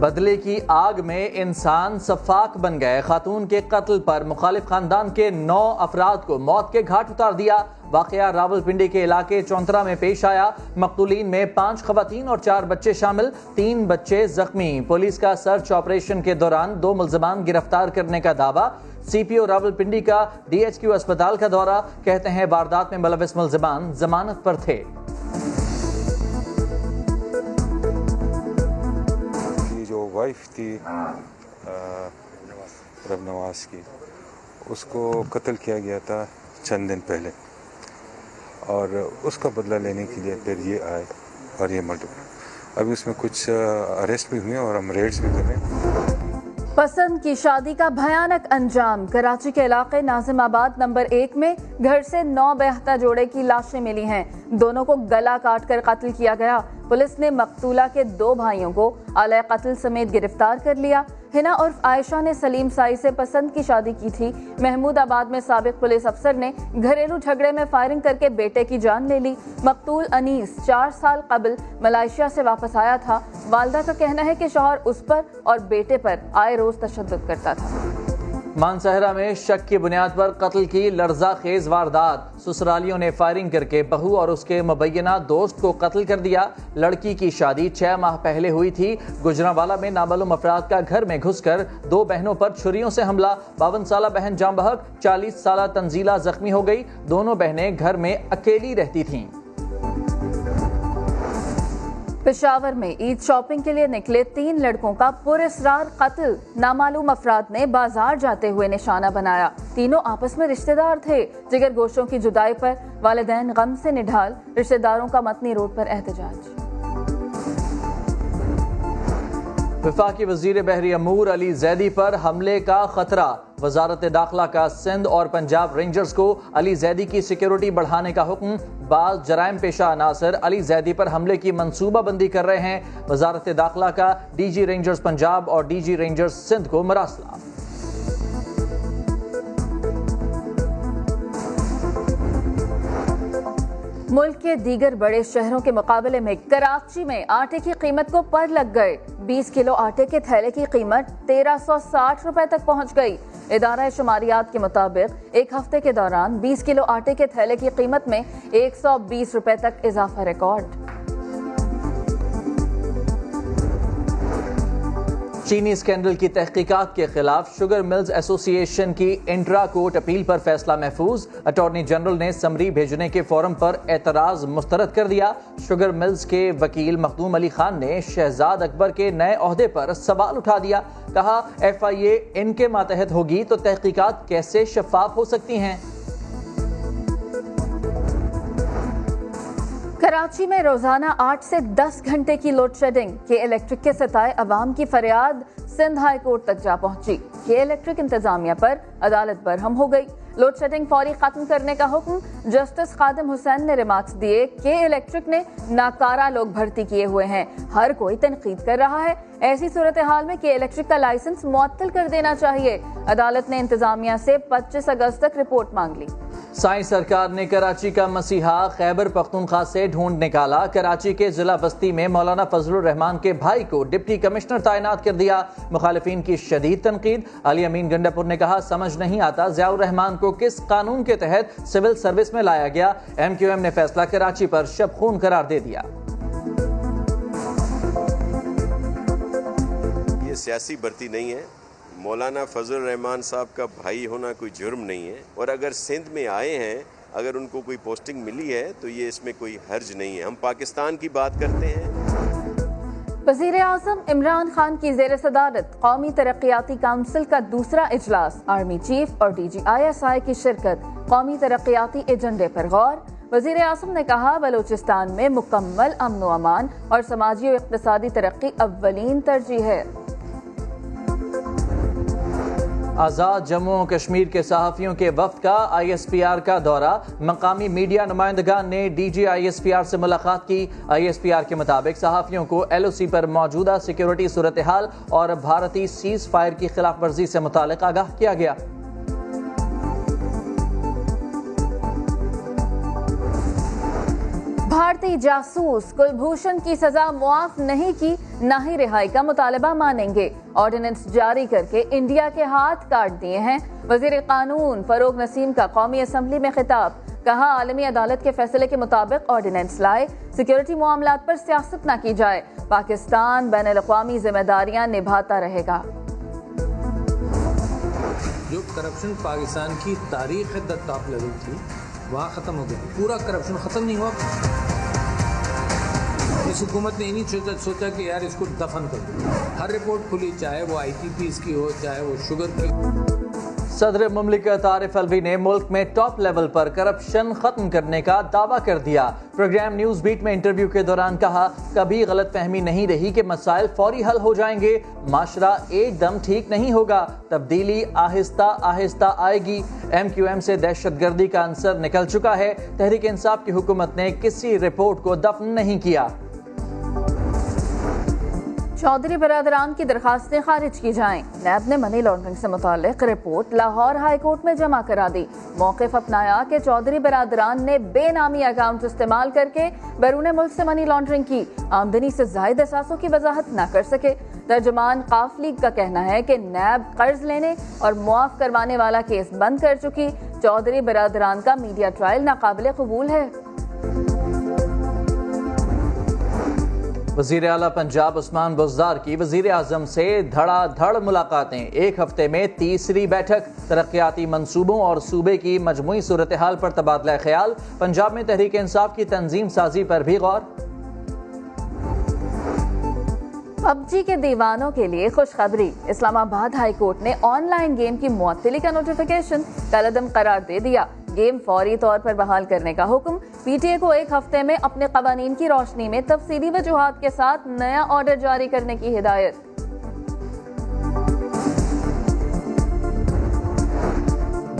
بدلے کی آگ میں انسان سفاک بن گئے. خاتون کے قتل پر مخالف خاندان کے 9 افراد کو موت کے گھاٹ اتار دیا. واقعہ راولپنڈی کے علاقے چونترا میں پیش آیا. مقتولین میں 5 خواتین اور 4 بچے شامل، 3 بچے زخمی. پولیس کا سرچ آپریشن کے دوران 2 ملزمان گرفتار کرنے کا دعویٰ. سی پی او راولپنڈی کا DHQ اسپتال کا دورہ. کہتے ہیں واردات میں ملوث ملزمان ضمانت پر تھے. جو وائف تھی رب نواز کی، اس کو قتل کیا گیا تھا چند دن پہلے، اور اس کا بدلہ لینے کے لیے پھر یہ آئے اور یہ مرڈر. ابھی اس میں کچھ اریسٹ بھی ہوئے اور ہم ریڈز بھی کر رہے ہیں. پسند کی شادی کا بھیانک انجام. کراچی کے علاقے ناظم آباد نمبر 1 میں گھر سے 9 بیاہتا جوڑے کی لاشیں ملی ہیں. دونوں کو گلا کاٹ کر قتل کیا گیا. پولیس نے مقتولہ کے 2 بھائیوں کو آلۂ قتل سمیت گرفتار کر لیا. ہنا عرف عائشہ نے سلیم سائی سے پسند کی شادی کی تھی. محمود آباد میں سابق پولیس افسر نے گھریلو جھگڑے میں فائرنگ کر کے بیٹے کی جان لے لی. مقتول انیس 4 سال قبل ملائیشیا سے واپس آیا تھا. والدہ کا کہنا ہے کہ شوہر اس پر اور بیٹے پر آئے روز تشدد کرتا تھا. مانسہرہ میں شک کی بنیاد پر قتل کی لرزہ خیز واردات. سسرالیوں نے فائرنگ کر کے بہو اور اس کے مبینہ دوست کو قتل کر دیا. لڑکی کی شادی 6 ماہ پہلے ہوئی تھی. گجرانوالہ میں نامعلوم افراد کا گھر میں گھس کر 2 بہنوں پر چھریوں سے حملہ. 52 سالہ بہن جاں بحق، 40 سالہ تنزیلہ زخمی ہو گئی. دونوں بہنیں گھر میں اکیلی رہتی تھیں. پشاور میں عید شاپنگ کے لیے نکلے 3 لڑکوں کا پراسرار قتل. نامعلوم افراد نے بازار جاتے ہوئے نشانہ بنایا. تینوں آپس میں رشتہ دار تھے. جگر گوشوں کی جدائی پر والدین غم سے نڈھال. رشتہ داروں کا متنی روڈ پر احتجاج. وفاقی وزیر بحری امور علی زیدی پر حملے کا خطرہ. وزارت داخلہ کا سندھ اور پنجاب رینجرز کو علی زیدی کی سیکیورٹی بڑھانے کا حکم. بعض جرائم پیشہ عناصر علی زیدی پر حملے کی منصوبہ بندی کر رہے ہیں. وزارت داخلہ کا DG رینجرز پنجاب اور DG رینجرز سندھ کو مراسلہ. ملک کے دیگر بڑے شہروں کے مقابلے میں کراچی میں آٹے کی قیمت کو پر لگ گئے. 20 کلو آٹے کے تھیلے کی قیمت 1360 روپے تک پہنچ گئی. ادارہ شماریات کے مطابق ایک ہفتے کے دوران 20 کلو آٹے کے تھیلے کی قیمت میں 120 روپے تک اضافہ ریکارڈ. چینی اسکینڈل کی تحقیقات کے خلاف شوگر ملز ایسوسی ایشن کی انٹرا کورٹ اپیل پر فیصلہ محفوظ. اٹارنی جنرل نے سمری بھیجنے کے فورم پر اعتراض مسترد کر دیا. شوگر ملز کے وکیل مخدوم علی خان نے شہزاد اکبر کے نئے عہدے پر سوال اٹھا دیا. کہا FIA ان کے ماتحت ہوگی تو تحقیقات کیسے شفاف ہو سکتی ہیں. کراچی میں روزانہ 8 سے 10 گھنٹے کی لوڈ شیڈنگ. کے الیکٹرک کے ستائے عوام کی فریاد سندھ ہائی کورٹ تک جا پہنچی. کے الیکٹرک انتظامیہ پر عدالت برہم ہو گئی. لوڈ شیڈنگ فوری ختم کرنے کا حکم. جسٹس خادم حسین نے ریمارکس دیے کہ الیکٹرک نے ناکارہ لوگ بھرتی کیے ہوئے ہیں. ہر کوئی تنقید کر رہا ہے. ایسی صورتحال میں کہ الیکٹرک کا لائسنس معطل کر دینا چاہیے. عدالت نے انتظامیہ سے 25 اگست تک رپورٹ مانگ لی. سائیں سرکار نے کراچی کا مسیحا خیبر پختونخوا سے ڈھونڈ نکالا. کراچی کے ضلع بستی میں مولانا فضل الرحمان کے بھائی کو ڈپٹی کمشنر تعینات کر دیا. مخالفین کی شدید تنقید. علی امین گنڈا پور نے کہا سمجھ نہیں آتا ضیاء الرحمان کو کس قانون کے تحت سول سروس میں لایا گیا. MQM نے فیصلہ کراچی پر شب خون قرار دے دیا. یہ سیاسی بھرتی نہیں ہے. مولانا فضل الرحمان صاحب کا بھائی ہونا کوئی جرم نہیں ہے، اور اگر سندھ میں آئے ہیں، اگر ان کو کوئی پوسٹنگ ملی ہے تو یہ اس میں کوئی حرج نہیں ہے. ہم پاکستان کی بات کرتے ہیں. وزیر اعظم عمران خان کی زیر صدارت قومی ترقیاتی کونسل کا دوسرا اجلاس. آرمی چیف اور DG ISI کی شرکت. قومی ترقیاتی ایجنڈے پر غور. وزیر اعظم نے کہا بلوچستان میں مکمل امن و امان اور سماجی و اقتصادی ترقی اولین ترجیح ہے. آزاد جموں و کشمیر کے صحافیوں کے وفد کا ISPR کا دورہ. مقامی میڈیا نمائندگان نے DG ISPR سے ملاقات کی. ISPR کے مطابق صحافیوں کو LOC پر موجودہ سیکیورٹی صورتحال اور بھارتی سیز فائر کی خلاف ورزی سے متعلق آگاہ کیا گیا. بھارتی جاسوس کلبھوشن کی سزا معاف نہیں کی، نہ ہی رہائی کا مطالبہ مانیں گے، آرڈیننس جاری کر کے انڈیا کے ہاتھ کاٹ دیے ہیں۔ وزیر قانون فروغ نسیم کا قومی اسمبلی میں خطاب، کہا عالمی عدالت کے فیصلے کے مطابق آرڈیننس لائے، سیکیورٹی معاملات پر سیاست نہ کی جائے، پاکستان بین الاقوامی ذمہ داریاں نبھاتا رہے گا۔ جو کرپشن پاکستان کی تاریخ ٹاپ لیول تھی وہاں ختم ہو گیا، پورا کرپشن ختم نہیں ہوا۔ اس حکومت نے نہیں سوچا کہ یار اس کو دفن کر دو، ہر رپورٹ کھلی، چاہے وہ آئی ٹی پیز کی ہو، چاہے وہ شوگر کی۔ صدر مملکت عارف الوی نے ملک میں ٹاپ لیول پر کرپشن ختم کرنے کا دعویٰ کر دیا۔ پروگرام نیوز بیٹ میں انٹرویو کے دوران کہا، کبھی غلط فہمی نہیں رہی کہ مسائل فوری حل ہو جائیں گے، معاشرہ ایک دم ٹھیک نہیں ہوگا، تبدیلی آہستہ آہستہ آئے گی۔ ایم کیو ایم سے دہشت گردی کا عنصر نکل چکا ہے، تحریک انصاف کی حکومت نے کسی رپورٹ کو دفن نہیں کیا۔ چودھری برادران کی درخواستیں خارج کی جائیں، نیب نے منی لانڈرنگ سے متعلق رپورٹ لاہور ہائی کورٹ میں جمع کرا دی۔ موقف اپنایا کہ چودھری برادران نے بے نامی اکاؤنٹ استعمال کر کے بیرون ملک سے منی لانڈرنگ کی، آمدنی سے زائد اثاثوں کی وضاحت نہ کر سکے۔ ترجمان قاف لیگ کا کہنا ہے کہ نیب قرض لینے اور معاف کروانے والا کیس بند کر چکی، چودھری برادران کا میڈیا ٹرائل ناقابل قبول ہے۔ وزیر اعلیٰ پنجاب عثمان بزدار کی وزیر اعظم سے دھڑا دھڑ ملاقاتیں، ایک ہفتے میں تیسری بیٹھک، ترقیاتی منصوبوں اور صوبے کی مجموعی صورتحال پر تبادلہ خیال، پنجاب میں تحریک انصاف کی تنظیم سازی پر بھی غور۔ پب جی کے دیوانوں کے لیے خوشخبری، اسلام آباد ہائی کورٹ نے آن لائن گیم کی معطلی کا نوٹیفیکیشن کالعدم قرار دے دیا، گیم فوری طور پر بحال کرنے کا حکم، پی ٹی اے کو ایک ہفتے میں اپنے قوانین کی روشنی میں تفصیلی وجوہات کے ساتھ نیا آرڈر جاری کرنے کی ہدایت۔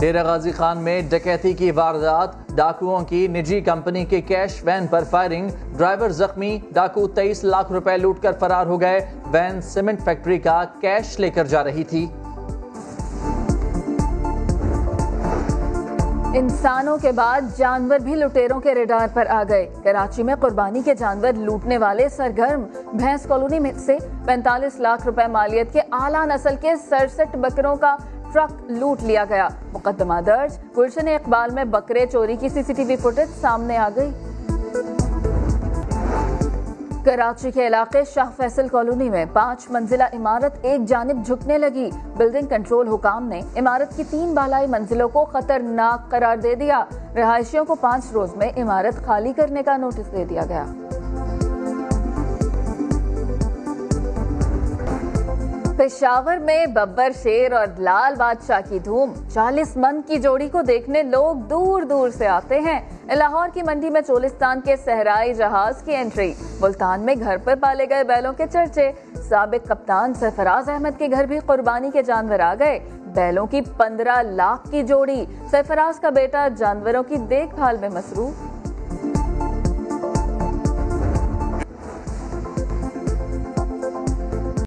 ڈیرہ غازی خان میں ڈکیتی کی واردات، ڈاکوؤں کی نجی کمپنی کے cash when per firing, driver زخمی، ڈاکو 23 لاکھ روپے لوٹ کر فرار ہو گئے، وین سیمنٹ فیکٹری کا کیش لے کر جا رہی تھی۔ انسانوں کے بعد جانور بھی لٹیروں کے ریڈار پر آ گئے، کراچی میں قربانی کے جانور لوٹنے والے سرگرم، بھینس کالونی میں سے 45 لاکھ روپے مالیت کے اعلیٰ نسل کے 67 بکروں کا ٹرک لوٹ لیا گیا، مقدمہ درج، گلشن اقبال میں بکرے چوری کی سی سی ٹی وی فوٹیج سامنے آ گئی۔ کراچی کے علاقے شاہ فیصل کالونی میں 5 منزلہ عمارت ایک جانب جھکنے لگی، بلڈنگ کنٹرول حکام نے عمارت کی 3 بالائی منزلوں کو خطرناک قرار دے دیا، رہائشیوں کو 5 روز میں عمارت خالی کرنے کا نوٹس دے دیا گیا۔ پشاور میں ببر شیر اور لال بادشاہ کی دھوم، 40 من کی جوڑی کو دیکھنے لوگ دور دور سے آتے ہیں۔ لاہور کی منڈی میں چولستان کے صحرائی جہاز کی انٹری، ملتان میں گھر پر پالے گئے بیلوں کے چرچے، سابق کپتان سرفراز احمد کے گھر بھی قربانی کے جانور آ گئے، بیلوں کی 15 لاکھ کی جوڑی، سرفراز کا بیٹا جانوروں کی دیکھ بھال میں مصروف۔